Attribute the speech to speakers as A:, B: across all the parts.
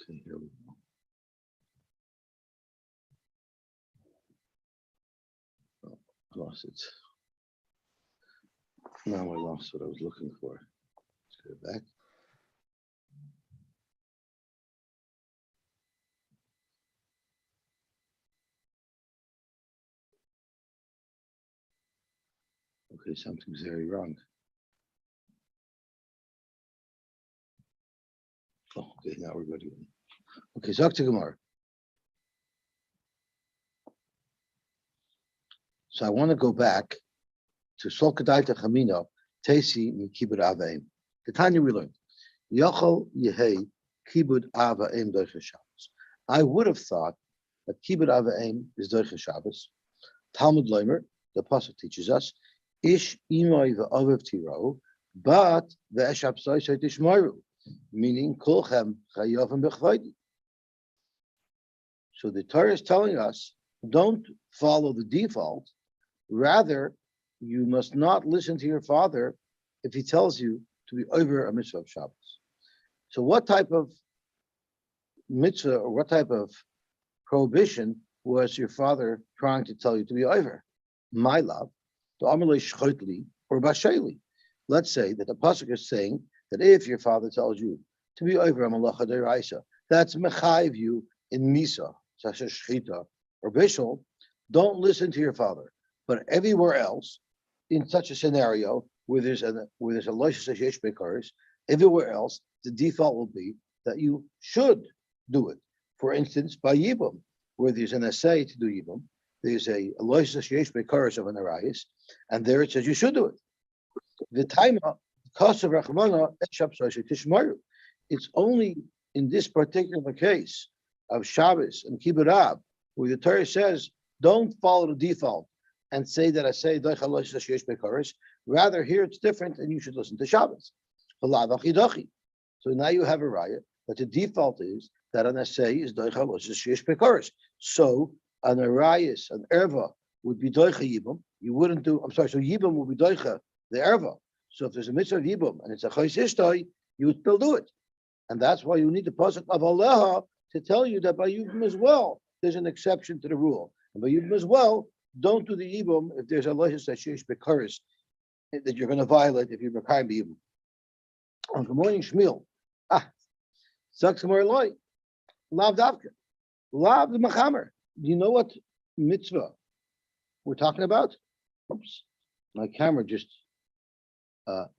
A: Okay, here we go. Oh, I lost it. Now I lost what I was looking for. Let's get it back. Okay, something's very wrong. Oh, okay, now we're good again. Okay, Zok to Gemara. So I want to go back to Solkadaita Chamino, Tesi Mikibud Aveim. The Tanya we learned. Yachol Yehei Kibud Aveim Doicha Shabbos. I would have thought that Kibud Aveim is Doicha Shabbos. Talmud Leimer, the Pasuk teaches us, Ish Imoy ve'ovev tiro, but ve'eshab soisay tishmaru, meaning Kolchem Chayovim Bechvaydi. So the Torah is telling us, don't follow the default. Rather, you must not listen to your father if he tells you to be over a mitzvah of Shabbos. So what type of mitzvah or what type of prohibition was your father trying to tell you to be over? My love, the Amalei Shchotli or Basheli. Let's say that the pasuk is saying that if your father tells you to be over a malacha deraisa, that's mechayiv you in misa, such as shchita or bishul. Don't listen to your father. But everywhere else, in such a scenario where there's a loishes yesh bekaris, everywhere else the default will be that you should do it. For instance, by yibum, where there's an essay to do yibum, there's a loishes yesh bekaris of an arayis, and there it says you should do it. The time kasav rachmana eshab tishmaru. It's only in this particular case of Shabbos and Kibbutz Av where the Torah says don't follow the default and say that I say rather here it's different and you should listen to Shabbos. So now you have a raya that the default is that an essay is so an arayis, an erva would be doicha yibum. You wouldn't do, so yibum would be doicha the erva. So if there's a mitzvah of yibum and it's a chayis ishtoi, you would still do it. And that's why you need the pasuk of Aleha to tell you that by yibum as well, there's an exception to the rule. And by yibum as well, don't do the yibum if there's a loishes sheyesh bekaris that you're going to violate if you're mekayim yibum. On good morning, Shmuel. Zaks more loy. Lav davka. Lav the machamer. Do you know what mitzvah we're talking about? Oops, my camera just got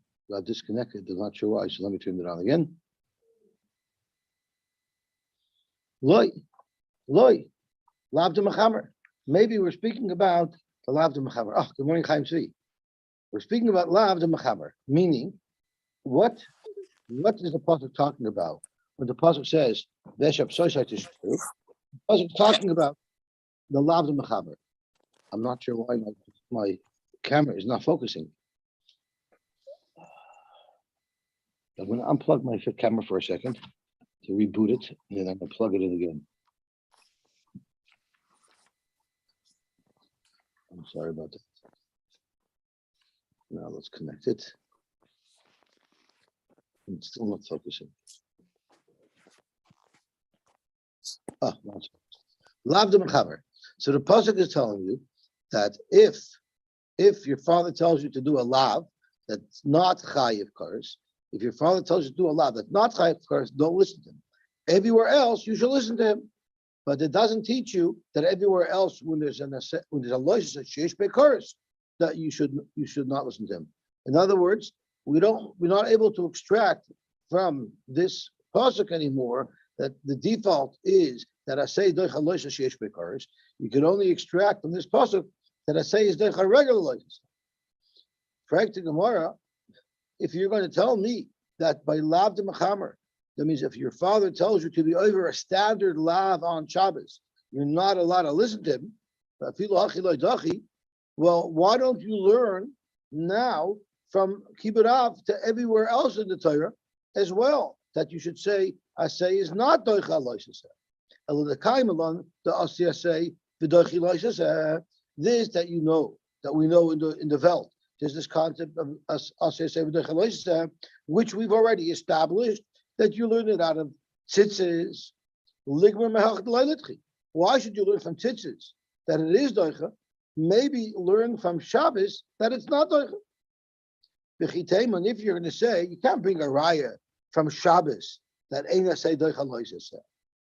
A: disconnected. I'm not sure why. So let me turn it on again. Loy, lav the machamer. Maybe we're speaking about the lav de mechamer. Oh, good morning, Chaim Tzvi. We're speaking about lav de mechamer, meaning what is the pasuk talking about when the pasuk says veshab soisai tishmaru? The pasuk is talking about the lav de mechamer. I'm not sure why my camera is not focusing. I'm going to unplug my camera for a second to reboot it, and then I'm going to plug it in again. I'm sorry about that. Now let's connect it. It's still not focusing. Lav de mechaber. So the pasuk is telling you that if your father tells you to do a lav that's not chayiv kars, if your father tells you to do a lav that's not chayiv kars, don't listen to him. Everywhere else you should listen to him. But it doesn't teach you that everywhere else, when there's a loishes sheyesh bekaris, that you should not listen to him. In other words, we're not able to extract from this pasuk anymore that the default is that I say doicha loishes sheyesh bekaris. You can only extract from this pasuk that I say is doicha regular loishes. Frank to Gemara, if you're going to tell me that by lav de mechamer, that means if your father tells you to be over a standard lav on Shabbos, you're not allowed to listen to him. Well, why don't you learn now from Kibbutz Av to everywhere else in the Torah as well, that you should say, I say is not doicha loishes. The asya say the doichi loishes. This that you know, that we know in the Velt. There's this concept of asya say the doichi loishes, which we've already established that you learn it out of tzitzis, ligmer mehach d'leilitchi. Why should you learn from tzitzis that it is doicha? Maybe learn from Shabbos that it's not doicha. And if you're going to say, you can't bring a raya from Shabbos that ain't say doicha loisese.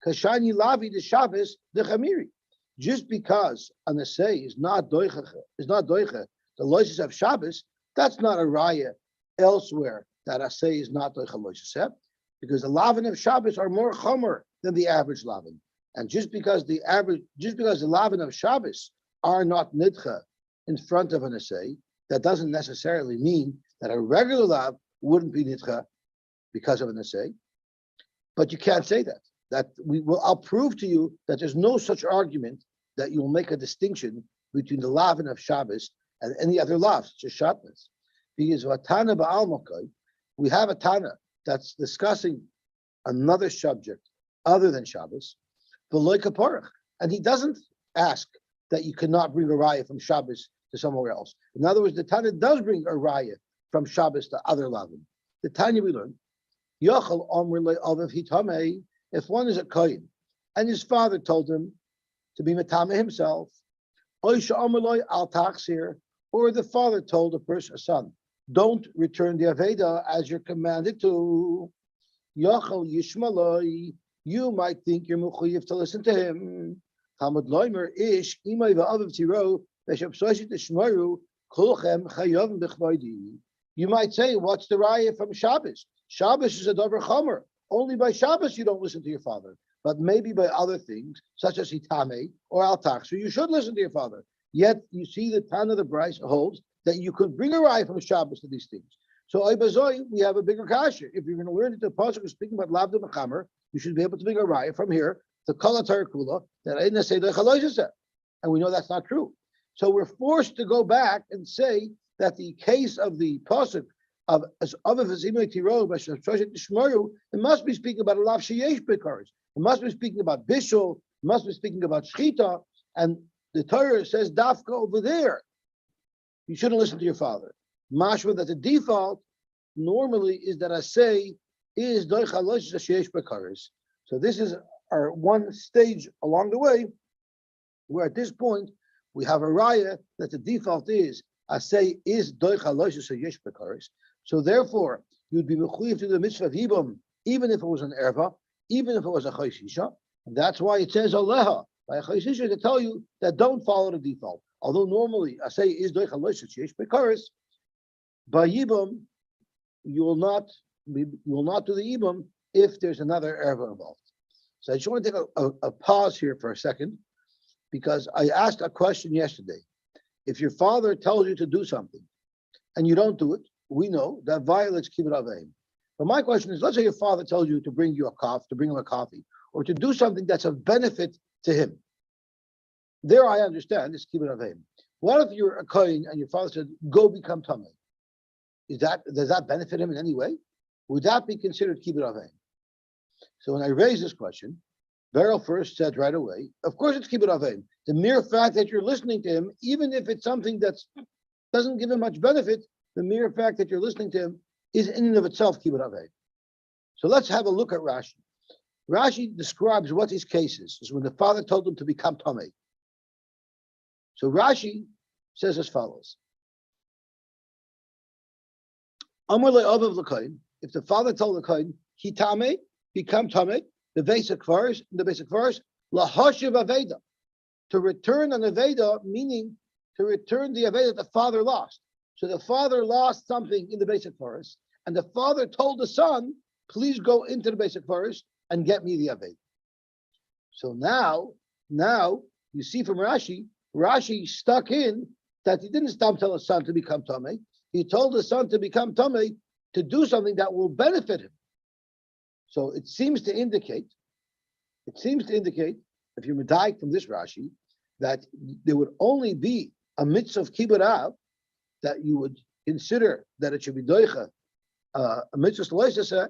A: Because shani lavi the Shabbos the chamiri. Just because an asay is not doicha, the loisese of Shabbos, that's not a raya elsewhere that asay is not doicha loisese. Because the lavin of Shabbos are more chomer than the average lavin. And just because the lavin of Shabbos are not nidcha in front of an asay, that doesn't necessarily mean that a regular lav wouldn't be nidcha because of an asay. But you can't say that. I'll prove to you that there's no such argument that you will make a distinction between the lavin of Shabbos and any other lav, such as Shabbos. Because Vatana Ba'al we have a Tana that's discussing another subject other than Shabbos, and he doesn't ask that you cannot bring a raya from Shabbos to somewhere else. In other words, the Tana does bring a raya from Shabbos to other lavin. The Tanya we learn, Yochel Omer Le'Aviv Hitamei, if one is a kohen and his father told him to be metame himself, Oisha Omer Loi Al Tachsir, or the father told a son, don't return the Aveda as you're commanded to. Yochel Yishmaloi, you might think you're mechuyev to listen to him. Talmud Loimer ish imay va'aviv tiro v'shapsoshit t'shmoru kulchem chayovim b'chvaydi. You might say, what's the raya from Shabbos? Shabbos is a davar chomer. Only by Shabbos you don't listen to your father, but maybe by other things such as hitame or al tachsu you should listen to your father. Yet you see the Tana the Bryce holds that you could bring a raya from Shabbos to these things. So Oibazoi, we have a bigger kasha. If you're going to learn that the pasuk is speaking about lavda mechamer, you should be able to bring a raya from here to kol kula that I didn't say the chaloisha, and we know that's not true. So we're forced to go back and say that the case of the pasuk of as other v'zimei tiro v'shoshet tishmaru, it must be speaking about a lav sheyesh bekaris. It must be speaking about bishul. It must be speaking about shchita, and the Torah says dafka over there. You shouldn't listen to your father. Mashma that the default normally is that I say is doicha loishes sheyesh bekaris. So this is our one stage along the way, where at this point we have a raya that the default is I say is doicha loishes sheyesh bekaris. So therefore you'd be mechuyev to the mitzvah of hibum, even if it was an erva, even if it was a chaysisha, and that's why it says aleha by a chaysisha to tell you that don't follow the default. Although normally I say is doicha loishes sheyesh bekaris, by yibum you will not do the yibum if there's another erva involved. So I just want to take a pause here for a second, because I asked a question yesterday. If your father tells you to do something and you don't do it, we know that violates kibbut avim. But my question is, let's say your father tells you to bring him a coffee, or to do something that's of benefit to him. There I understand it's kibbut avim. What if you're a kohen and your father said, go become tamei? Does that benefit him in any way? Would that be considered kibbut avim? So when I raised this question, Beryl first said right away, of course it's kibbut avim. The mere fact that you're listening to him, even if it's something that doesn't give him much benefit, the mere fact that you're listening to him is in and of itself kibbut avim. So let's have a look at Rashi. Rashi describes what his case is when the father told him to become tamei. So Rashi says as follows. Amar le'avav l'kohen, if the father told the kohen, he tamei, become tamei, the basic verse, lahashiv aveda, to return an aveda, meaning to return the aveda that the father lost. So the father lost something in the basic forest, and the father told the son, please go into the basic forest and get me the aveda. So now you see from Rashi stuck in that he didn't stop tell his son to become tamei. He told his son to become tamei to do something that will benefit him. So it seems to indicate, if you're medayik from this Rashi, that there would only be a mitzvah of kibbut av that you would consider that it should be doicha, a mitzvah loisasa,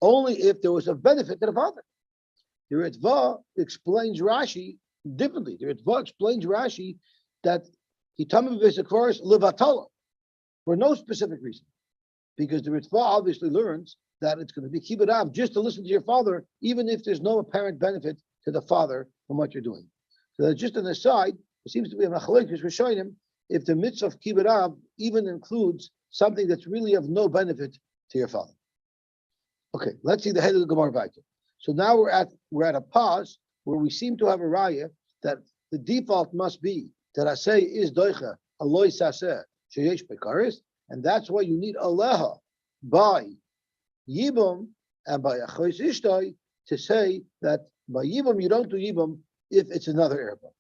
A: only if there was a benefit to the father. The Ritva explains Rashi differently. The Ritva explains Rashi that hitamim v'sekvaris levatala for no specific reason, because the Ritva obviously learns that it's going to be kibbud av just to listen to your father, even if there's no apparent benefit to the father from what you're doing. So that's just an aside. It seems to be a machlokes for showing him if the mitzvah of kibbud av even includes something that's really of no benefit to your father. Okay, let's see the head of the Gemara Vayter. So now we're at a pause where we seem to have a raya that the default must be that I say is doicha aloy saseh sheyesh bekaris, and that's why you need aleha by yibum and by achois ishtoi to say that by yibum you don't do yibum if it's another erba.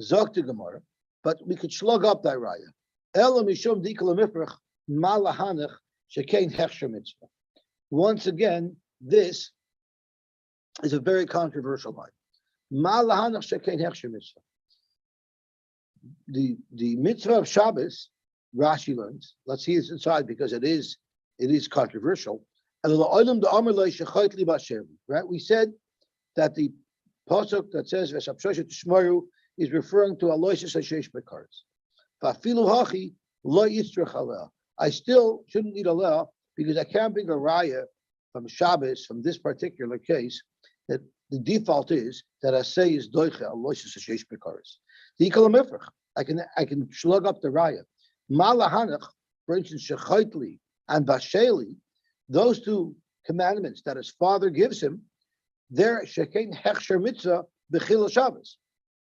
A: Zok to Gemara, but we could slug up that raya. Ela mishum dikal mifrach malahanach shekein hechsher mitzvah. Once again, this is a very controversial line. Malahanach shekein hechsher mitzvah. The mitzvah of Shabbos, Rashi learns. Let's see this inside because it is controversial. Right? We said that the pasuk that says "V'shapshoshet tishmaru" is referring to aloyses hashesh bekaris. V'afilu hachi lo yitzrich aleh. I still shouldn't need aleh because I can't bring a raya from Shabbos from this particular case that the default is that I say is doiche aloyses hashesh bekaris. The ikalamifrach. I can slug up the raya. Malahanach, for instance, shechaitli and basheli, those two commandments that his father gives him, they're shekein hechsher mitzvah b'chil Shabbos.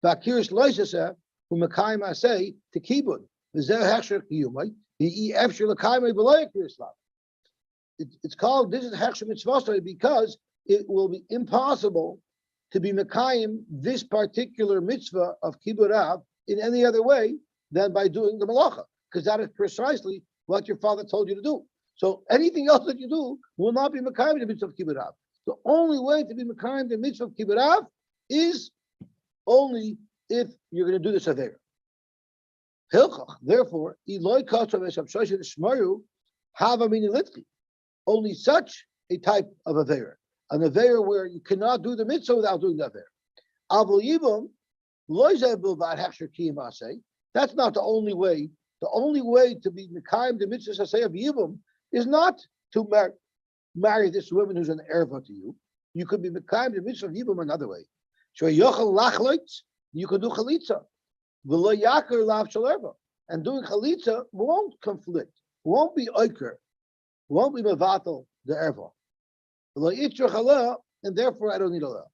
A: Bakiris loisaseh u'mekayim aseh to kibud v'zeh hechsher kiyumay v'yi efsher l'kayim b'loy kirislam. It's called this is hechsher mitzvah because it will be impossible to be mekayim this particular mitzvah of kibud av in any other way than by doing the malacha, because that is precisely what your father told you to do. So anything else that you do will not be mekayim the mitzvah of kibbud av. The only way to be mekayim the mitzvah of kibbud av is only if you're going to do the saver. Hilchach, therefore, only such a type of aver, an aver where you cannot do the mitzvah without doing the aver. Avol yibum. That's not the only way. The only way to be mekayim the mitzvah of yibum is not to marry this woman who's an erva to you. You could be mekayim the mitzvah of yibum another way. You could do chalitza. And doing chalitza won't conflict, won't be oiker, won't be mevatel the erva. And therefore I don't need Allah.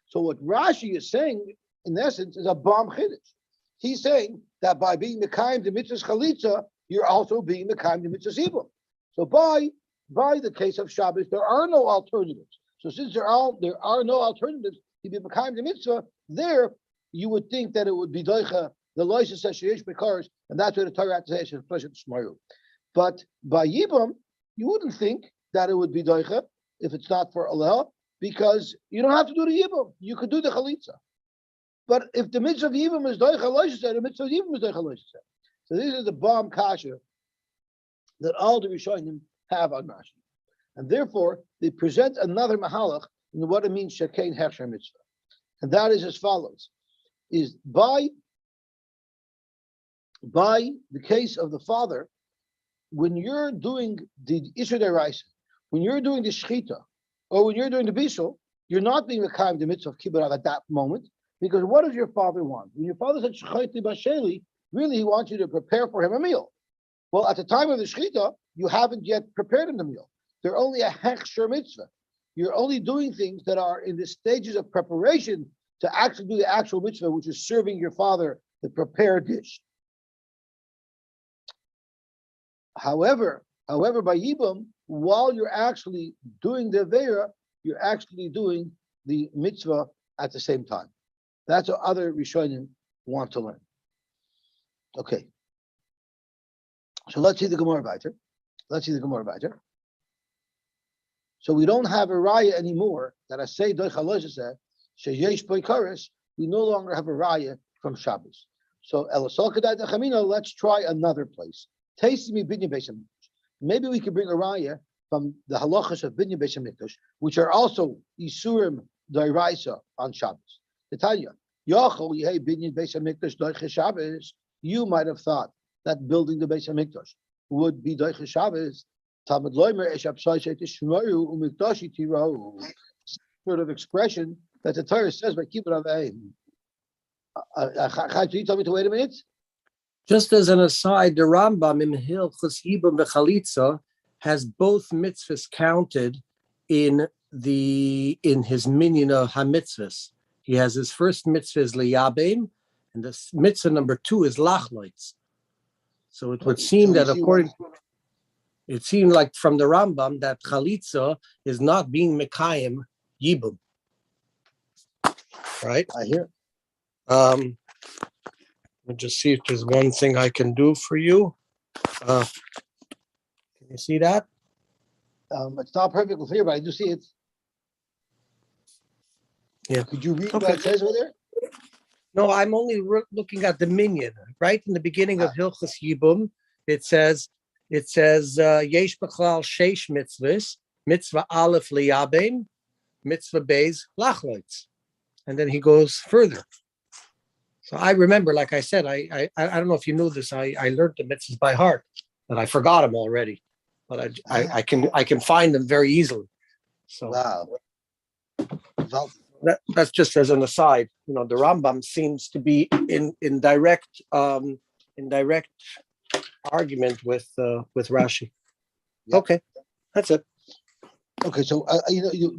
A: So what Rashi is saying, in essence, is a bomb chiddush. He's saying that by being mekayim the mitzvah chalitza, you're also being mekayim the mitzvah yibum. So by the case of Shabbos, there are no alternatives. So since there are no alternatives to be mekayim the mitzvah, there you would think that it would be doicha the loises sheyesh bekaris, and that's where the Torah says it's pleasure to shmaru. But by yibum, you wouldn't think that it would be doicha if it's not for Allah, because you don't have to do the yibum. You could do the chalitza. But if the mitzvah of yibum is doicha loises, the mitzvah of yibum is doicha loises. So this is the bomb kasha that all the Rishonim have on Rashi, and therefore they present another mahalach in what it means shekein hechsher mitzvah, and that is as follows: is by the case of the father, when you're doing the Isur Deraisa, when you're doing the Shechita, or when you're doing the Bishul, you're not being mekayim the mitzvah of kibbud av at that moment, because what does your father want? When your father said Shechayti Basheli, really he wants you to prepare for him a meal. Well, at the time of the Shechita, you haven't yet prepared him the meal. They're only a hechsher mitzvah. You're only doing things that are in the stages of preparation to actually do the actual mitzvah, which is serving your father the prepared dish. However, by Yibum, while you're actually doing the Avera, you're actually doing the mitzvah at the same time. That's what other Rishonim want to learn. Okay. So let's see the Gemara Vayter. So we don't have a raya anymore that I say sheyesh boikaris. We no longer have a raya from Shabbos. So let's try another place. Maybe we can bring a raya from the halachas of binyan beis hamikdash, which are also isurim d'oraisa on Shabbos. The Tanya, Yachol yehei binyan beis hamikdash doiche Shabbos. You might have thought that building the beis hamikdash would be doiche Shabbos. Talmud Loimer Eshapsai Shetish Shmoru Umikdashi Tirahu. Sort of expression that the Torah says by keep it on the aim. You tell me to wait a minute.
B: Just as an aside, the Rambam in Hilchos Yibum Bechalitza has both mitzvahs counted in his minyan of hamitzvahs. He has his first mitzvah is liyabim, and the mitzvah number 2 is lachloitz. So it would seem that it seemed like from the Rambam that chalitza is not being mekayim yibum. Right?
A: I hear.
B: Let me just see if there's one thing I can do for you. Can you see that?
A: It's not perfectly clear, but I do see it.
B: Yeah.
A: Could you read what it says over there?
B: No, I'm only looking at the minyan. Right in the beginning of Hilchos Yibum, it says Yesh B'chlal Sheish Mitzvahs, Mitzvah Aleph Liyabim, Mitzvah Beis Lachloitz, and then he goes further. So I remember, like I said, I don't know if you knew this. I learned the mitzvahs by heart, but I forgot them already. But I can find them very easily. So
A: wow.
B: That's just as an aside. You know, the Rambam seems to be in direct argument with Rashi. Yep. Okay, that's it.
A: Okay, so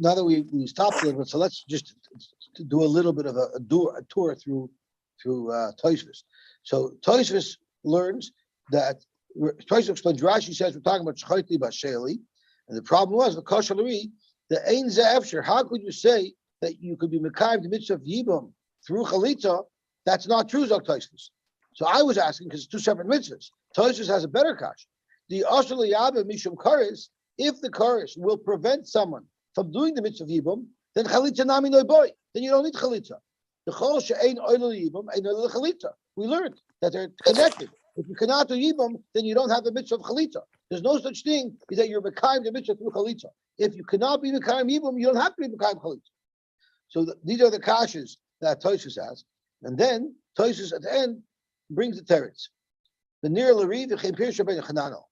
A: now that we stopped a little bit, so let's just do a little bit of a tour through Tosfos. So Tosfos learns that Tosfos explains. Rashi says we're talking about Shchaiti Basheli, and the problem was the Koshalari, the Ein Ze'efsher. How could you say that you could be Mekayim the mitzvah of Yibum through Chalitza? That's not true, Zok Tosfos. So I was asking because it's two separate mitzvahs. Tosfos has a better kash. The Ashal Yabba Mishum Karis, if the Karis will prevent someone from doing the mitzvah of Yibum, then Chalitza Nami Noi Boy. Then you don't need Chalitza. The Chol She'ein Oil Yibum, Ein Oil Chalitza. We learned that they're connected. If you cannot do Yibum, then you don't have the mitzvah of Chalitza. There's no such thing as that you're Mekayim the mitzvah through Chalitza. If you cannot be Mekayim Yibum, you don't have to be Mekayim Chalitza. So these are the kashas that Tosfos has. And then Tosfos at the end brings the teretz. The Nir L'Ri v'chein Pirsha ben Chanano.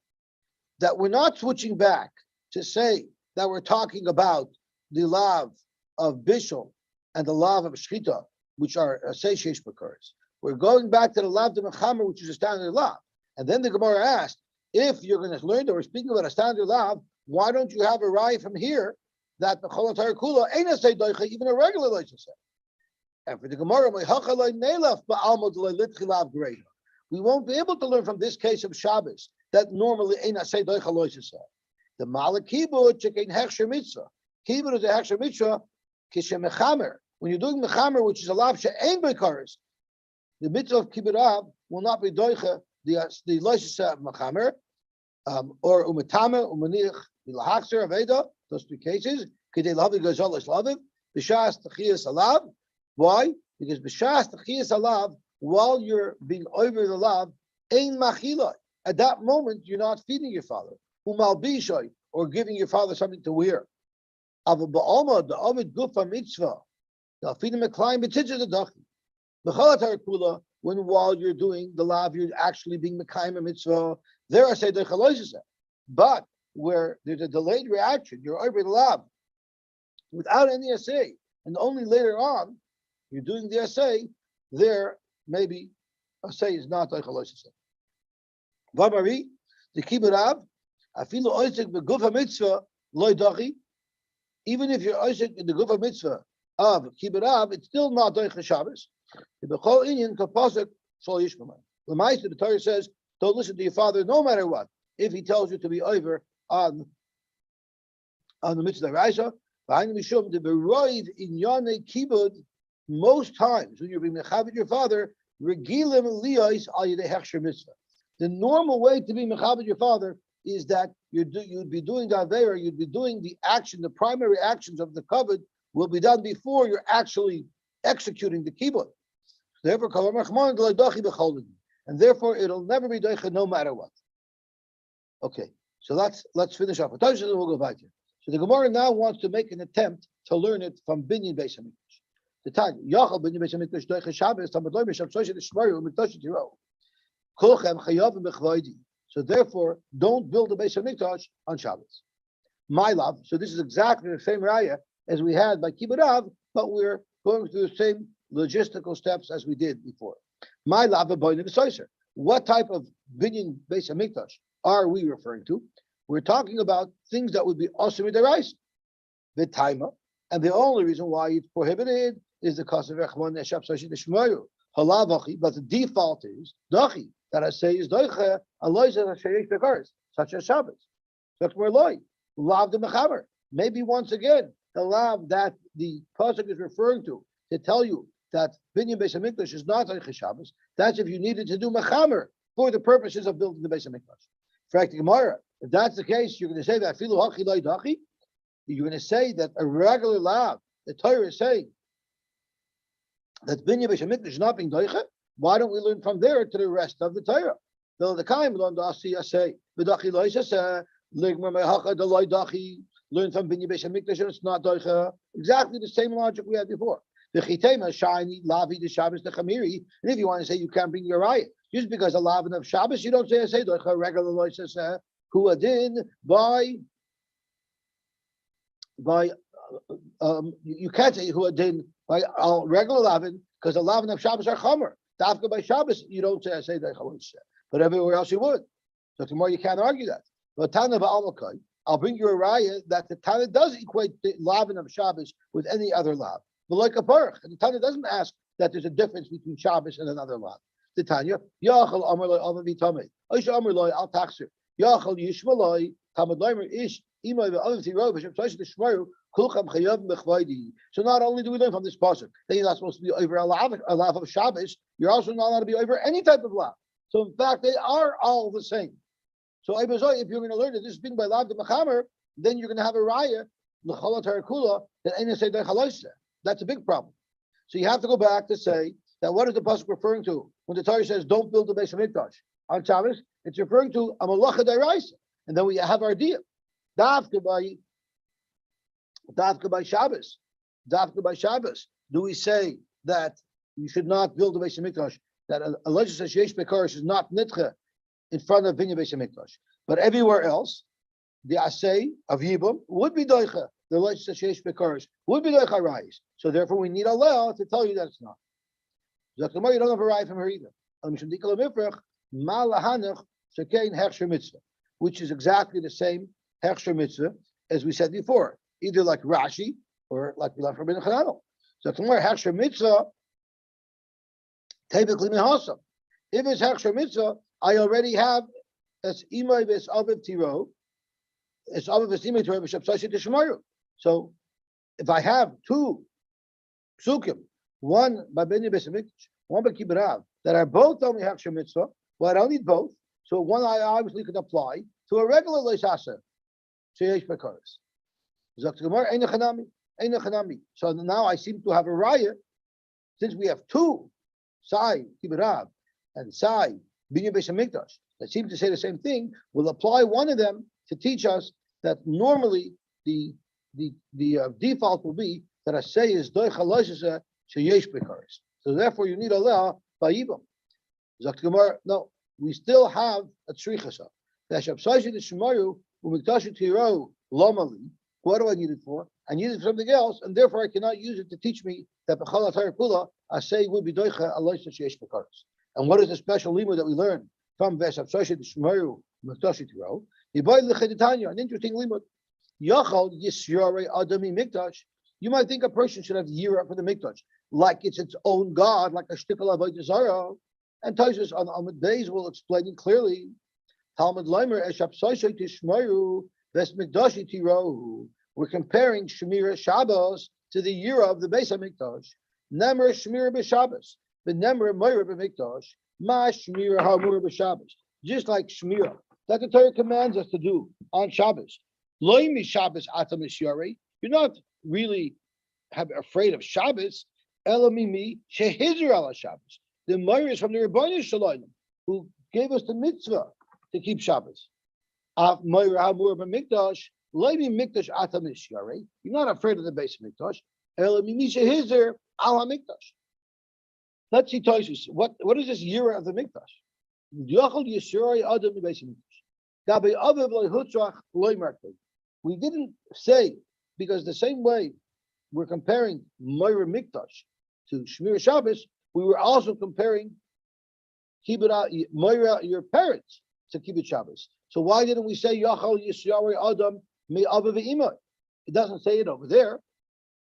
A: That we're not switching back to say that we're talking about the lav of Bishul and the lav of Shchita, which are Sheish B'Karis. We're going back to the lav de Mechamer, which is a standard lav. And then the Gemara asked, if you're going to learn that we're speaking about a standard lav, why don't you have a raya from here that the Chol HaTorah Kula ain't a say doicha, even a regular loicha say? And for the Gemara, we won't be able to learn from this case of Shabbos that normally ain't a say doicha loicha say. The Malak Kibud chekain hechsher mitzvah. Kibud is a hechsher mitzvah kishem mechamer. When you're doing mechamer, which is a lav she'ein beikaris, the mitzvah of Kibud Av will not be doicha the loicha of mechamer or umetame umaniach ilahakser aveda. Those two cases. Kidei lavi gazalish laviv b'shas tachiyas alav. Why? Because b'shas tachiyas alav, while you're being over the lav, ein machila. At that moment, you're not feeding your father. Umal bishoy, or giving your father something to wear. Ava ba'alma the avid gufa mitzvah. Now feed him a climb b'titzah the dachi. B'chol HaTorah Kula, when while you're doing the lav, you're actually being mekayim a mitzvah. There I say the chaloshah. But where there's a delayed reaction, you're over the lav without any essay, and only later on you're doing the essay. There maybe essay is not like a loisha. Vamari the kibbutz av afilu oisik begufa mitzvah loy dachi. Even if you're oisik in the gufa mitzvah of kibbutz av, it's still not doich Shabbos. The bechol inyan kapasik shol yishmaman. The Ma'aser the Torah says, don't listen to your father no matter what. If he tells you to be over on the mitzvah Raisa, most times when you're being mechavit your father, the normal way to be mechavit your father is that you'd be doing the avera, you'd be doing the action, the primary actions of the kavod will be done before you're actually executing the kibbutz. And therefore it'll never be doicha no matter what. Okay, so let's finish off. We'll go back here. So the Gemara now wants to make an attempt to learn it from Binyan Beis Hamikdash. The time Yachal Binyan Beis Hamikdash doicha Shabbos Tamad Loy Misham Shoshet Shmaru Umikdash Tiro Kolchem Chayavim Bechvaydi. So therefore, don't build a Beis Hamikdash on Shabbos. My love. So this is exactly the same raya as we had by Kibbutz Av, but we're going through the same logistical steps as we did before. My love, what type of binyan Beis Hamikdash are we referring to? We're talking about things that would be also midaraisa, the timer, and the only reason why it's prohibited is the cause of Echman Eshab Sashi Deshmayu Halavachi, but the default is Dachi, that I say is Doicha, Alois Shayesh Bekars, such as Shabbos. Such more loy. Lav the Mechaber. Maybe once again, the lav that the pasuk is referring to tell you that binyan Beis Hamikdash is not like Shabbos. That's if you needed to do mechamer for the purposes of building the Beis Hamikdash. For the Gemara, if that's the case, you're going to say that filu hachi loy dachi. You're going to say that a regular lav, the Torah is saying that binyan Beis Hamikdash is not being doicha. Why don't we learn from there to the rest of the Torah? The kaim lo dasi say v'dachi loy say ligmar mehacha the loy dachi. Learn from binyan Beis Hamikdash and it's not doicha. Exactly the same logic we had before. The chitema shiny lavi the Shabbos the chamiri. And if you want to say you can't bring your riot just because a lavin of Shabbos, you don't say doicha regular loy says who adin by you can't say who adin by regular lavin because the lavin of Shabbos are chamer. Dafka by Shabbos you don't say doicha, but everywhere else you would. So tomorrow you can't argue that. But Tana ba'alakai, I'll bring you a raya that the Tana does equate the lavin of Shabbos with any other lav. But like a parach, and the Tanya doesn't ask that there's a difference between Shabbos and another lav. The Tanya, Yachal Amar Loi Avavi Tamei, Oisha Amar Loi Al Taxir, Yachal Yishma Loi, Tamad Leimer Ish, Imai Ve'avav Tiro, V'Shem Tzaish Tishmaru, Kulcham Chayav Mechvaydi. So not only do we learn from this pasuk that you're not supposed to be over a lav of Shabbos, you're also not allowed to be over any type of lav. So in fact, they are all the same. So if you're going to learn that this is being by lav the Mechamer, then you're going to have a raya, L'Chala Tarakula, that ain't say Dechaloiseh. That's a big problem. So you have to go back to say that what is the pasuk referring to when the Torah says don't build the Beis Hamikdash on Shabbos? It's referring to a malacha deraisa, and then we have our deal. Dafka by Shabbos. Dafka by Shabbos. Do we say that you should not build the Beis Hamikdash? That a legislature yesh bekarish is not nitche in front of binyan Beis Hamikdash, but everywhere else, the asay of Yibum would be doicha. The legislature yesh bekarish would be doicha rais. So therefore, we need Allah to tell you that it's not. You don't have a right from her either. Which is exactly the same hechsher mitzvah as we said before, either like Rashi or like we learned from Rabbeinu Chananel. So tomorrow hechsher mitzvah, typically mehasam. If it's hechsher mitzvah, I already have as imay ves aviv tiro, as aviv ves imay tiro b'shab sashi tishmaru. So if I have two psukim, one by binyan Beis Hamikdash, one by Kibbutz Av, that are both only hechsher mitzvah, well, I don't need both. So one I obviously could apply to a regular leisasa, sheyesh bekaris. So now I seem to have a raya, since we have two, Sai Kibbutz Av and Sai binyan Beis Hamikdash, that seem to say the same thing. We'll apply one of them to teach us that normally the default will be that a say is doicha loisasa sheyesh bekaris. So therefore, you need Allah by Yibam. No, we still have a tzrichasa. What do I need it for? I need it for something else, and therefore I cannot use it to teach me that b'chal atayr kula I say would be doicha aloysa sheyesh bekaris. And what is the special limud that we learn from Veshav Shoshet Shmaru Mikdashi Tiro? An interesting limud. Yachal Yisrare Adami Mikdash. You might think a person should have yira for the Mikdash, like it's its own God, like a shtikal avodah zarah. And Tosfos on Amud Beis will explain it clearly. Talmud Leimer Eshab Shoshet Shmaru Ves Mikdashi Tiro. We're comparing Shemira Shabbos to the yira of the Beis Hamikdash. Nemer Shemira b'Shabbos. The Nemer Moira b'Mikdash. Ma Shemira Hamura b'Shabbos. Just like Shemira that the Torah commands us to do on Shabbos. Loimi Shabbos atam Yisharei. You're not really afraid of Shabbos. Elamimi shehizur ala Shabbos. The Moira is from the Rebbeinu Shalom, who gave us the mitzvah to keep Shabbos. Af Moira Hamura b'Mikdash. Loimi Mikdash atam Yisharei. You're not afraid of the base of Mikdash. Elamimi shehizur ala Mikdash. Let's see Tosfos. What is this year of the Mikdash? We didn't say, because the same way we're comparing Moira Mikdash to Shmir Shabbos, we were also comparing Moira, your parents, to Kibbutz Shabbos. So why didn't we say Yachal Yisrael Adam Me Abba Ve'ima? It doesn't say it over there.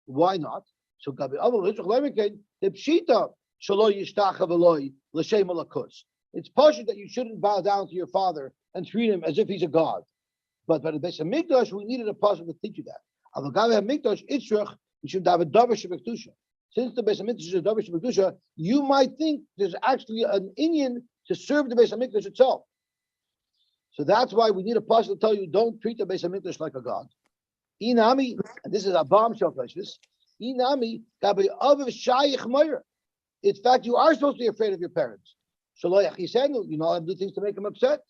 A: Why not? So Gabi Abba Litzach the Pshita Shalo Yishtacha Veloy L'Shem Alakus. It's partial that you shouldn't bow down to your father and treat him as if he's a god. But by the Beis Hamikdash, we needed a pasuk to teach you that. Al Gabi Hamikdash Itzrach, you should have a davar shebekdusha. Since the Beis Hamikdash is a davar shebekdusha, you might think there's actually an Indian to serve the Beis Hamikdash itself. So that's why we need a pasuk to tell you, don't treat the Beis Hamikdash like a god. Inami, and this is a bombshell like this. Inami Gabi Aviv Shayich Meir. In fact, you are supposed to be afraid of your parents. Shaloyach Yisenu, you know, I do things to make them upset.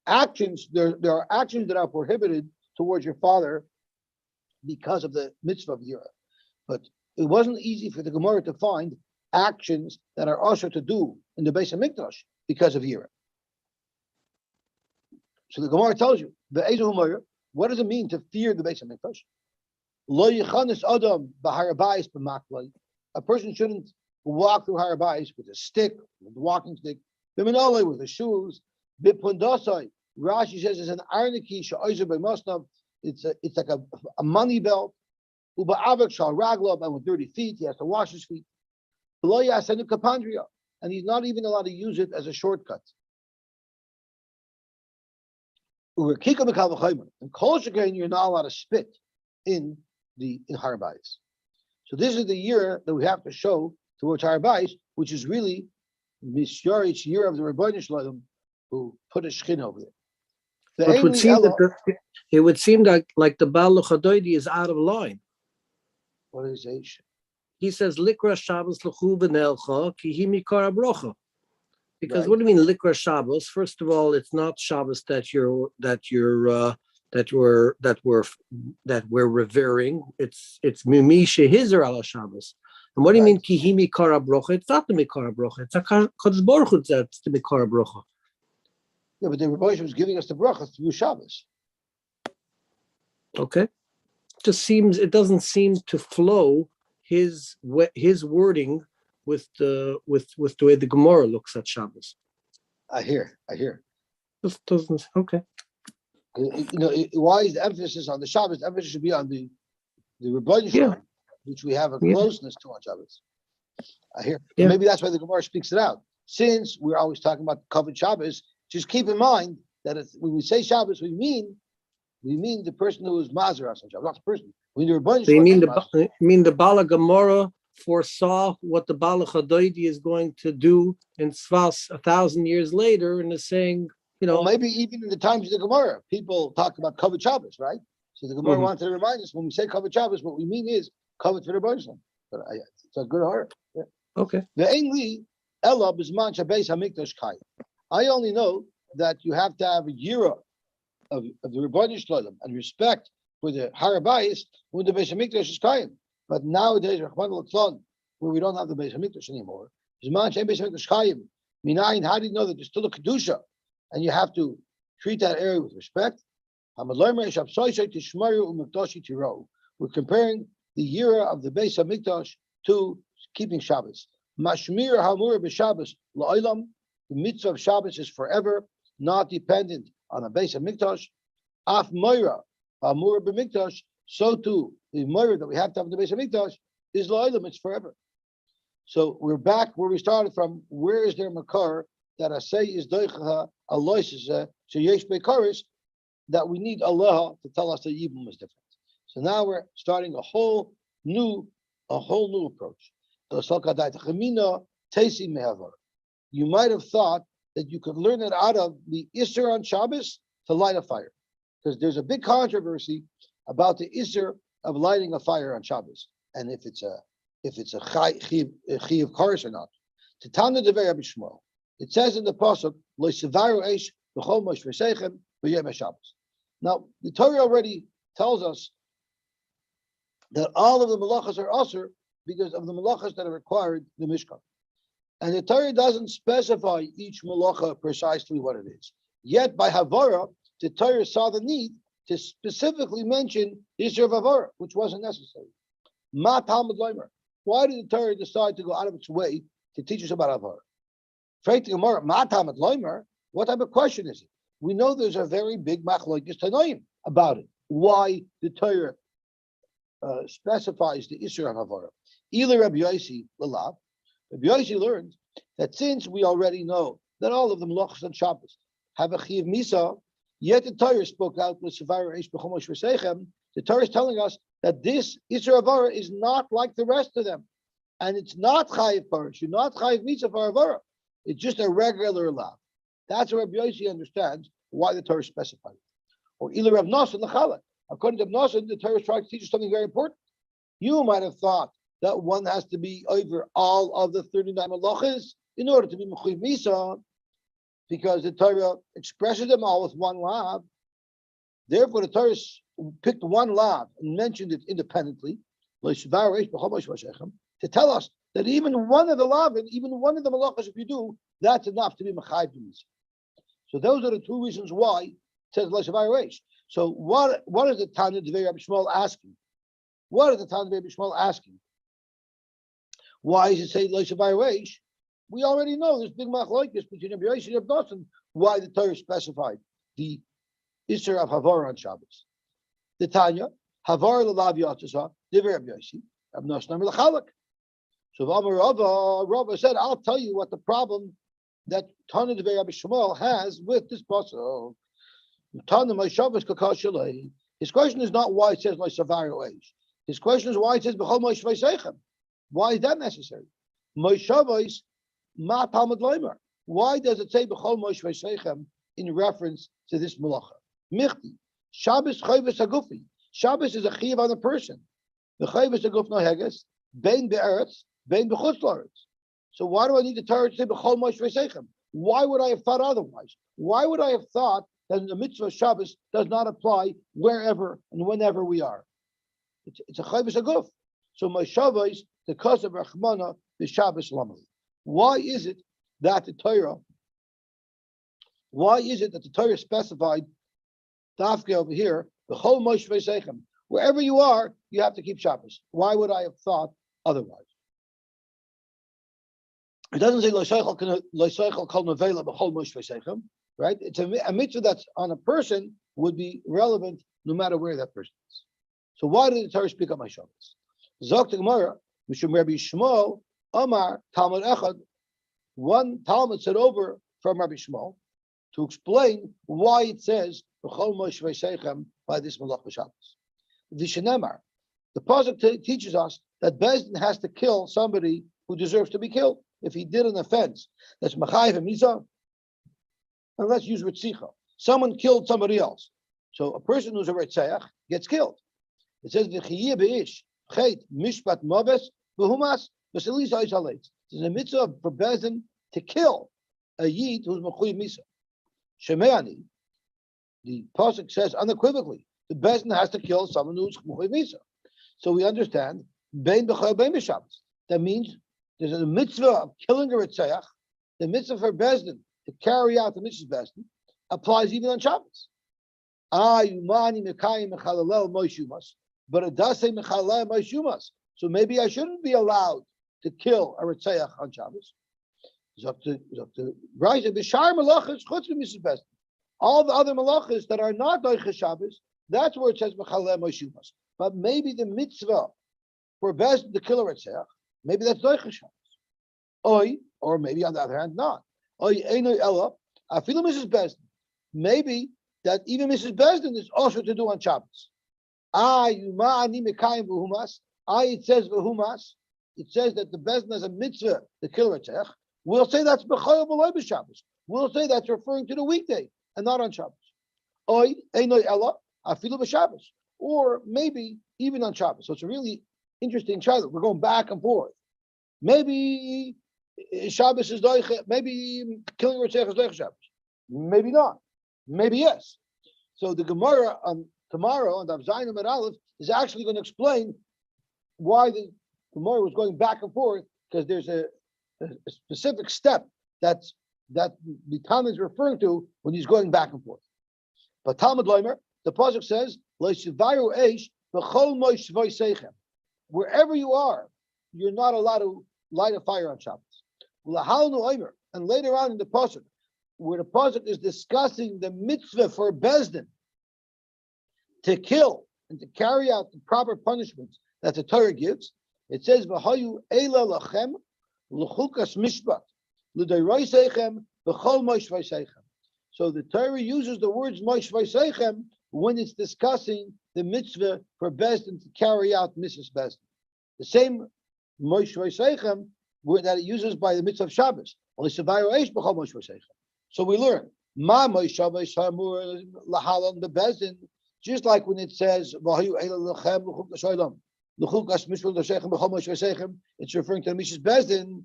A: Actions, there are actions that are prohibited towards your father because of the mitzvah of Yira. But it wasn't easy for the Gemara to find actions that are also to do in the Beis Hamikdash because of Yira. So the Gemara tells you, what does it mean to fear the Beis Hamikdash? Lo yichanis adam b'harabayis b'maklai. A person shouldn't walk through Harabayis with a stick, with a walking stick, b'minolei with the shoes, b'pundasai. Rashi says it's an arniki sha'ozer b'mosnav. It's like a money belt. Uba'avak shal raglav, and with dirty feet, he has to wash his feet. Lo yasenu kapandria, and he's not even allowed to use it as a shortcut. And kol shekain, you're not allowed to spit in Harabayis. So this is the year that we have to show towards Harabayis, which is really Mishyarich year of the Rebbeinu Shalom, who put a shchin over there.
B: But it would seem like the Baal Chadoidi is out of line.
A: What is it?
B: He says Likra Shabbos l'chu v'nelcha ki hi mikar abrocha. Because
A: Right.
B: What do you mean Likra Shabbos? First of all, it's not Shabbos that we're revering. It's Mimi Shehizer ala Shabbos. And what do you mean Kihi Mikara Brocha? It's not the Mikara Brocha. It's a Kodesh Baruch Hu that's the Mikara Brocha.
A: Yeah, but the Rebbeinu was giving us the bracha through Shabbos.
B: Okay, it doesn't seem to flow his wording with the way the Gemara looks at Shabbos.
A: I hear.
B: Just doesn't. Okay.
A: Why is the emphasis on the Shabbos? The emphasis should be on the Rebbeinu Shalom, which we have a closeness to on Shabbos. I hear. Yeah. Maybe that's why the Gemara speaks it out. Since we're always talking about covered Shabbos, just keep in mind that when we say Shabbos, we mean the person who is Mazeras on Shabbos, not the person. We mean the Rebbeinu Shalom.
B: You mean the Bala Gemara foresaw what the Bala Chadoidi is going to do in Sfas 1,000 years later, and is saying,
A: well, maybe even in the times of the Gemara, people talk about covered Shabbos, right? So the Gemara wanted to remind us when we say covered Shabbos, what we mean is covered for the Rebbeinu Shalom. But it's a good heart. Yeah.
B: Okay.
A: The English Ella Bisman Shabbos Hamikdash Kayim. I only know that you have to have a year of the Rebbeinu Shalom and respect for the Harabayis when the Beis Hamikdash is Kayim. But nowadays, where we don't have the Beis Hamikdash anymore, Bisman Shabbos Hamikdash Kayim. Minayin, how do you know that there's still a kedusha and you have to treat that area with respect? We're comparing the year of the Beis Hamikdash to keeping Shabbos. Mashmir hamur b'Shabbos la'olam. The mitzvah of Shabbos is forever, not dependent on a Beis Hamikdash. Af moira hamur b'Mikdash. So too, the moira that we have to have in the Beis Hamikdash is la'olam. It's forever. So we're back where we started from. Where is there makar that I say is doichaha alois sheyesh beikaris, that we need Allah to tell us that Yibum is different. So now we're starting a whole new approach. You might have thought that you could learn it out of the Isser on Shabbos to light a fire, because there's a big controversy about the Isser of lighting a fire on Shabbos, and if it's a chi of kares or not. To Tana Devei Rabbi Shmuel, it says in the pasuk, Lo sevaru eish b'chol mosh v'seichem v'yom Shabbos. Now the Torah already tells us that all of the malachas are usher because of the malachas that are required in the Mishkan. And the Torah doesn't specify each malacha precisely what it is. Yet by Havara, the Torah saw the need to specifically mention Isser of Havara, which wasn't necessary. Ma Talmud Leimer. Why did the Torah decide to go out of its way to teach us about Havara? Ma Talmud Leimer. What type of question is it? We know there's a very big machlokes tanoim about it. Why the Torah specifies the Isser of Havara? Either Rabbi Yosy Lalav. Rabbi Yosy learned that since we already know that all of the malachas on Shabbos have a chiv misa, yet the Torah spoke out with Sevara Eish B'chomosh V'Seichem. The Torah is telling us that this Isser Havara is not like the rest of them, and it's not chayiv parish, you're not chayiv misa for Havara. It's just a regular lav. That's what Rabbi Yosy understands why the Torah specified it. Or Ila Rav Nosson L'chalak. According to Rav Nosson, the Torah is trying to teach us something very important. You might have thought that one has to be over all of the 39 malachas in order to be mechuyev misa, because the Torah expresses them all with one lav. Therefore, the Torah picked one lav and mentioned it independently to tell us that even one of the lav, and even one of the malachas, if you do, that's enough to be mechuyev misa. So those are the two reasons why it says Leishavai Reish. So what is the Tanya Devei Rabbi Shmuel asking? What is the Tanya Devei Rabbi Shmuel asking? Why does it say Leishavai Reish? We already know there's big machlokes between Rabbi Yosy and Rabbi Nosson why the Torah specified the Isser of Havara on Shabbos. The Tanya Havara l'lav yatzasa Devei Rabbi Yosy Rabbi Nosson l'chalak. So Rava said, I'll tell you what the problem that Tanya Devei Rabbi Shmuel has with this pasuk. His question is not why it says Leishavai Reish. His question is why it says B'chol Moshe V'Seichem. Why is that necessary? Moshavos ma Talmud Leimer. Why does it say B'chol Moshe V'Seichem in reference to this malacha? Michti Shabbos chayvus hagufi. Shabbos is a chiyuv on a person. The chayvus haguf no heges bein be'eretz bein b'chutz la'aretz. So why do I need the Torah to say B'chol Moshe V'Seichem? Why would I have thought otherwise? Why would I have thought that the mitzvah of Shabbos does not apply wherever and whenever we are? It's a chayvus haguf. So Moshavos the cause of Rachmana the Shabbos Lamali. Why is it that the Torah specified Dafke over here, the whole Moshe V'Seichem? Wherever you are, you have to keep Shabbos. Why would I have thought otherwise? It doesn't say Lo'seichel kol nevela b'chol Moshe V'Seichem, right? It's a mitzvah that's on a person would be relevant no matter where that person is. So why did the Torah speak up my Shabbos? Zok the Gemara, Mishum Rabbi Shmuel, Omar, Talmud Echad, one Talmud said over from Rabbi Shmuel to explain why it says B'chol Moshe V'Seichem by this Malach Shabbos. Vishenemar, the pasuk teaches us that Bezdin has to kill somebody who deserves to be killed. If he did an offense that's Machayev and Misa, and let's use Ritzicha. Someone killed somebody else. So a person who's a Ritzeach gets killed. It says V'chiyeh be'ish Chet mishpat moves v'humas v'selisa ishaletz. There's a mitzvah for Bezdin to kill a yid who's mechuyev misa. Shemeani, the pasuk says unequivocally, the Bezdin has to kill someone who's mechuyev misa. So we understand bein b'chol bein b'Shabbos. That means there's a mitzvah of killing a ritzeach. The mitzvah for Bezdin to carry out the mitzvah Bezdin applies even on Shabbos. Yumani mekayim mechalel moishumas. But it does say Mechaleh Moshumas. So maybe I shouldn't be allowed to kill a Ritzeach on Shabbos. All the other malachas that are not Doiche Shabbos, that's where it says Mechaleh Moshumas. But maybe the mitzvah for Bezdin to kill a Ritzeach, maybe that's Doiche Shabbos. Or maybe on the other hand, not. Einoi Ella, Afilu Mrs. Bezdin. Maybe that even Mrs. Bezdin is also to do on Shabbos. It says v'humas. It says that the Bezdin has a mitzvah to kill Ritzeach. We'll say that's b'chayil b'loy b'Shabbos. We'll say that's referring to the weekday and not on Shabbos. Or maybe even on Shabbos. So it's a really interesting child. We're going back and forth. Maybe Shabbos is doiche. Maybe killing Ritzeach is doiche Shabbos. Maybe not. Maybe yes. So the Gemara on tomorrow on Daf Zayin Amud Aleph is actually going to explain why the Gemara was going back and forth, because there's a specific step that the Tana is referring to when he's going back and forth. But Talmud Leimer, the pasuk says, wherever you are, you're not allowed to light a fire on Shabbos. And later on in the pasuk, where the pasuk is discussing the mitzvah for Bezdin to kill and to carry out the proper punishments that the Torah gives, it says, "V'hayu eila lachem l'chukas mishpat l'dayroisechem v'chol moishvaisechem." So the Torah uses the words moishvaisechem when it's discussing the mitzvah for Bezdin to carry out Mrs. Bezdin. The same moishvaisechem that it uses by the mitzvah of Shabbos. So we learn ma moishvaisechem lahalon bebezdin. Just like when it says, it's referring to the Mishas Bezdin.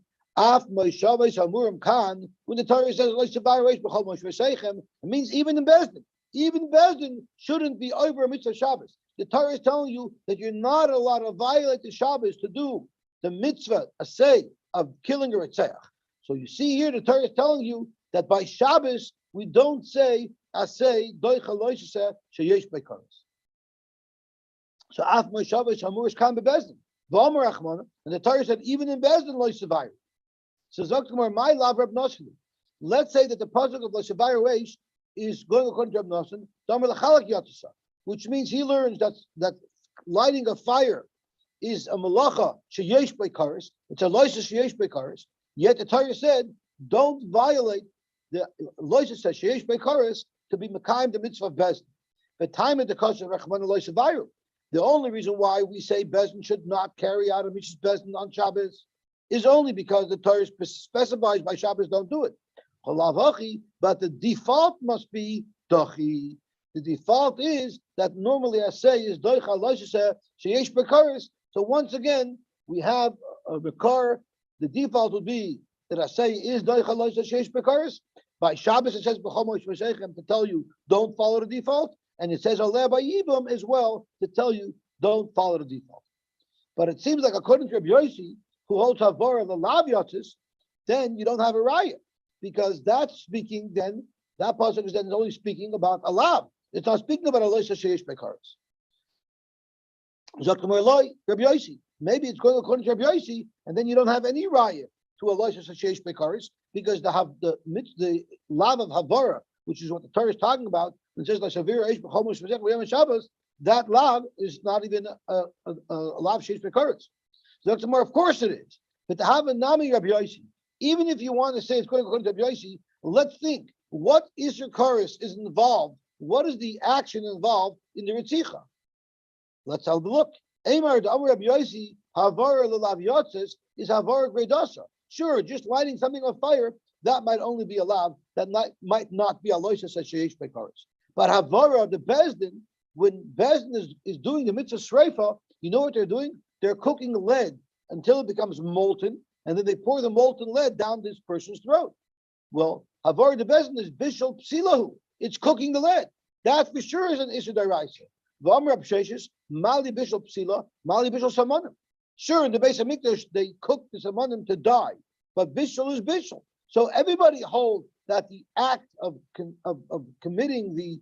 A: When the Torah says, it means even in Bezdin shouldn't be over a mitzvah Shabbos. The Torah is telling you that you're not allowed to violate the Shabbos to do the mitzvah, asay, of killing a Retzeach. So you see here, the Torah is telling you that by Shabbos, we don't say, asay, doicha loishase, sheyesh beikaros. So af Shabbos hamur is kan bebezdin. V'omer achmana, and the Torah said even in Bezdin loisavayir. So Zoktamar my lav Reb Nosson. Let's say that the pasuk of loisavayir reish is going according to Reb Nosson, damer lechalak yatzasa, which means he learns that lighting a fire is a malacha sheyesh beikaros. It's a loisas sheyesh beikaros. Yet the Torah said don't violate the loisas sheyesh beikaros to be mekayim the mitzvah of Bezdin. The time of the kosher rachmana loisavayir. The only reason why we say Bezdin should not carry out a Mishas Bezdin on Shabbos is only because the Torah specifies by Shabbos don't do it. But the default must be dochi. The default is that normally I say is doicha loishase sheyesh bekaris. So once again we have a bekar. The default would be that I say is doicha loishase sheyesh bekaris. By Shabbos it says b'chomosh v'sheichem to tell you don't follow the default. And it says Aleh by Yibam as well to tell you don't follow the default. But it seems like according to Rabbi Yosy, who holds Havor of the Lav Yotzis, then you don't have a raya, because that's speaking then that pasuk is then only speaking about a lav. It's not speaking about a loisa sheish bekaris. Rabbi Yosy. Maybe it's going according to Rabbi Yosy, and then you don't have any raya to a loisa sheish bekaris, because the lav of Havora, which is what the Torah is talking about. It says that lav is not even a lav sheish bekaris. So that's more. Of course it is. But to have a nami Rabbi Yosy, even if you want to say it's going according to Rabbi Yosy, let's think what Isser Karis is involved. What is the action involved in the Ritzicha? Let's have a look. Eimar the Amar Rabbi Yosy Havara l'lav yotzes is Havara gredasa. Sure, just lighting something on fire, that might only be a lav, that might not be a loisa sheish bekaris. But Havara, the Bezdin, when Bezdin is doing the mitzvah shreifa, you know what they're doing? They're cooking lead until it becomes molten, and then they pour the molten lead down this person's throat. Well, Havara, the Bezdin is bishul psilahu. It's cooking the lead. That for sure is an issur d'oraisa. V'amar b'sheishes mali bishul psila, mali bishul samanim. Sure, in the Beis Hamikdash they cook the samanim to die, but bishul is bishul. So everybody holds that the act of committing the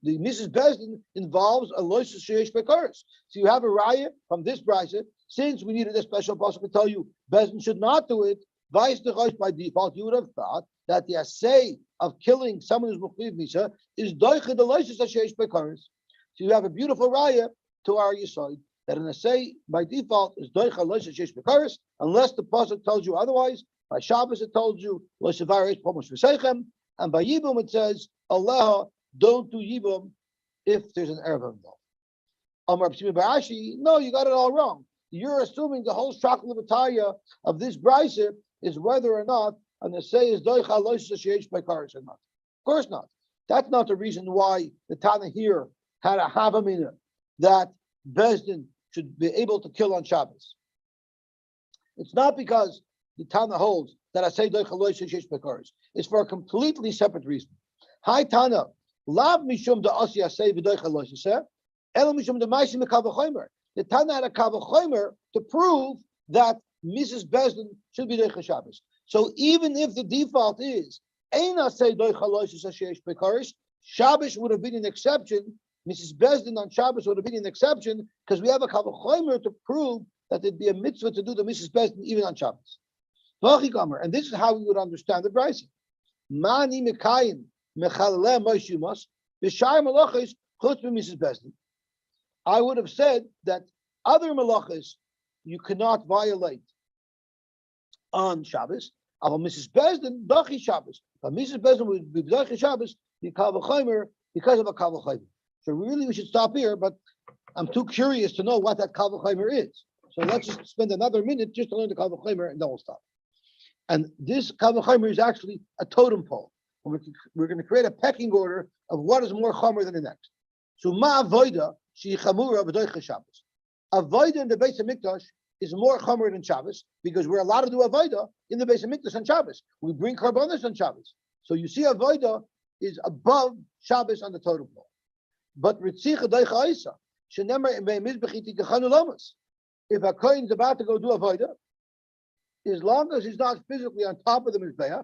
A: Mrs. Bezdin involves a loisa sheish bekaris. So you have a raya from this brisa. Since we needed a special pasuk to tell you Bezdin should not do it, vice the by default, you would have thought that the assay of killing someone who's mukhliv misa is doicha the loisa sheish bekaris. So you have a beautiful raya to our yisoid that an assay by default is doicha loisa sheish bekaris, unless the pasuk tells you otherwise. By Shabbos it told you lo shevaresh pomosh v'seichem, and by Yibum it says Allah don't do Yibum if there's an erev involved. Amar B'Shimi Barashi, no, you got it all wrong. You're assuming the whole shakla of this brisa is whether or not an assay is doicha loisa sheish bekaris or not. Of course not. That's not the reason why the Tana here had a havamina that Bezdin should be able to kill on Shabbos. It's not because the Tana holds that I say doicha loisa sheish bekaris. It's for a completely separate reason. Hi Tana, lav mishum da asi asay v'doicha loisa seh, elo mishum da ma'asim mekal v'chomer. the Tana had a Kavachomer to prove that Mrs. Bezdin should be Doicha Shabbos. So even if the default is Eina say Doicha Loisus Hashesh Bekarish, Shabbos would have been an exception. Mrs. Bezdin on Shabbos would have been an exception because we have a Kavachomer to prove that there'd be a mitzvah to do the Mrs. Bezdin even on Shabbos. And this is how we would understand the Brisa. Mani Mekayim Mechalele Moishumas B'Shai Malachis Chutz Mrs. Bezdin. I would have said that other malachas you cannot violate on Shabbos. But Mrs. Bezdin Dachi Shabbos. But Mrs. Bezdin would be Dachi Shabbos because of a Kal V'Chomer. So really we should stop here, but I'm too curious to know what that Kal V'Chomer is. So let's just spend another minute just to learn the Kal V'Chomer and then we'll stop. And this Kal V'Chomer is actually a totem pole. And we're going to create a pecking order of what is more chomer than the next. So ma avoida she chamura b'doicha Shabbos. Avoida in the Beis Hamikdash is more chomer than Shabbos because we're allowed to do avoida in the Beis Hamikdash on Shabbos. We bring karbanos on Shabbos. So you see avoida is above Shabbos on the totem pole. But ritzicha doicha isa shenemar mizbechiti gechanu lamas. If a kohen is about to go do avoida, as long as he's not physically on top of the mizbeach,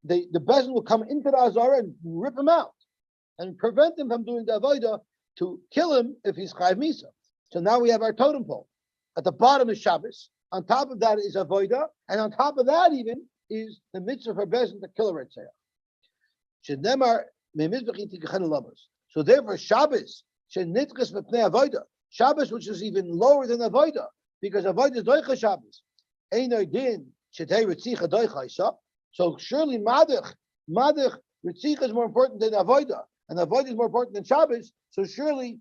A: the bezin will come into the azara and rip him out and prevent him from doing the avodah to kill him if he's chayv misa. So now we have our totem pole. At the bottom is Shabbos. On top of that is avodah, and on top of that even is the mitzvah for bezin to kill a retzeach. So therefore Shabbos shenitchas mepnei avodah. Shabbos, which is even lower than avodah, because avodah is doicha Shabbos. Einay din shetei ritzicha doicha isa. So surely Madich Ritzicha is more important than Avodah, and Avodah is more important than Shabbos. So surely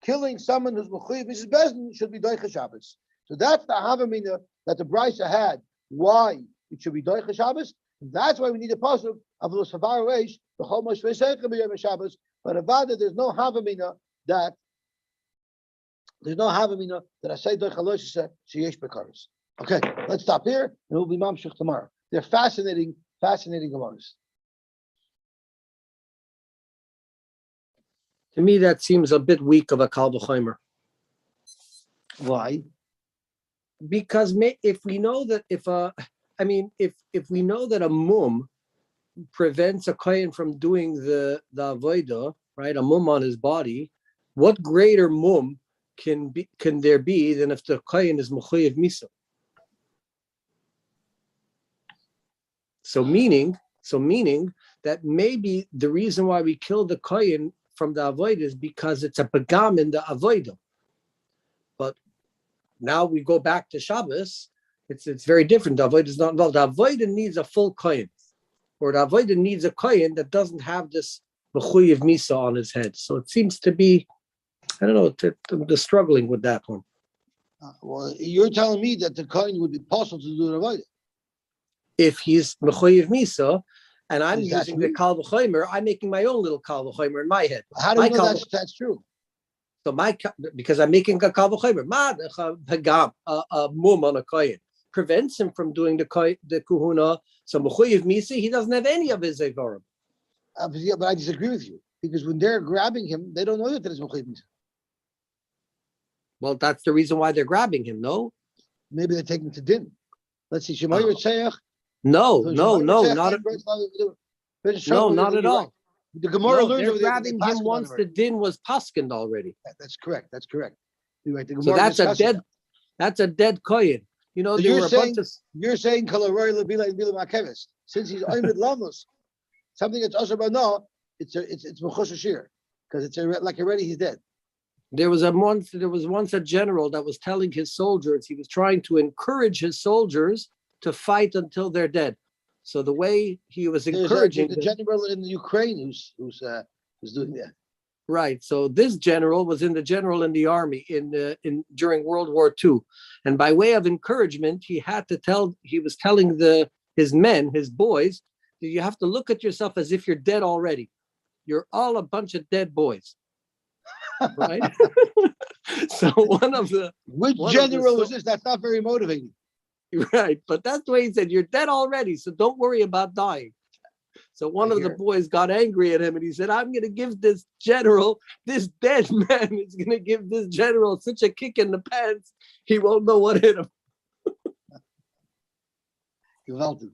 A: killing someone who's Mechuyev Mrs. Bezdin should be Doicha Shabbos. So that's the Havamina that the Brisa had. Why it should be Doicha Shabbos? That's why we need a pasuk of the Savar Reish, the Chomosh Vesecha B'Yom Shabbos. But Avada, there's no Havamina that I say Doicha Loisha Sheyesh Bekaris. Okay, let's stop here, and we'll be Mamshich tomorrow. They're fascinating gemaras.
B: To me, that seems a bit weak of a Kal V'Chomer.
A: Why?
B: Because if we know that if we know that a mum prevents a kohen from doing the avodah, right? A mum on his body, what greater mum can there be than if the kohen is mechuyev misa? So meaning that maybe the reason why we kill the kohen from the avodah is because it's a pagam in the avodah. But now we go back to Shabbos, it's very different. The avodah is not involved. The avodah needs a full kohen, or the avodah needs a kohen that doesn't have this mechuyev misa on his head. So it seems to be, I don't know, the struggling with that one.
A: Well, you're telling me that the kohen would be possible to do the avodah.
B: If he's mechuyev misa, and I'm
A: Is
B: using the Kal V'Chomer, I'm making my own little Kal V'Chomer in my head.
A: How do you know that's true?
B: So because I'm making a Kal V'Chomer, a mum on a kohen prevents him from doing the kuhuna. So mechuyev misa, he doesn't have any of his evarim.
A: Yeah, but I disagree with you because when they're grabbing him, they don't know that it's mechuyev misa.
B: Well, that's the reason why they're grabbing him. No,
A: maybe they're taking to din. Let's see. Shema Yitzchak.
B: No, not at all.
A: The Gemara learns
B: they're grabbing him once the din was paskened already.
A: That's correct. You're right.
B: So that's a dead kohen. You know,
A: so you're saying since he's Oimid Lavos, something that's Asher Bana, it's Mechusha Shir, because it's like already he's dead.
B: There was once a general that was telling his soldiers, he was trying to encourage his soldiers to fight until they're dead. So the way he was encouraging
A: the general in Ukraine who's doing that.
B: Right. So this general was in the army during World War II, and by way of encouragement, he was telling his men, his boys, that you have to look at yourself as if you're dead already. You're all a bunch of dead boys. Right. So
A: which general was this? That's not very motivating.
B: Right, but that's the way he said, you're dead already, so don't worry about dying. So one
A: I
B: of the
A: hear.
B: boys got angry at him and he said, I'm going to give this general, this dead man is going to give this general such a kick in the pants, he won't know what hit him.
A: Geweldig.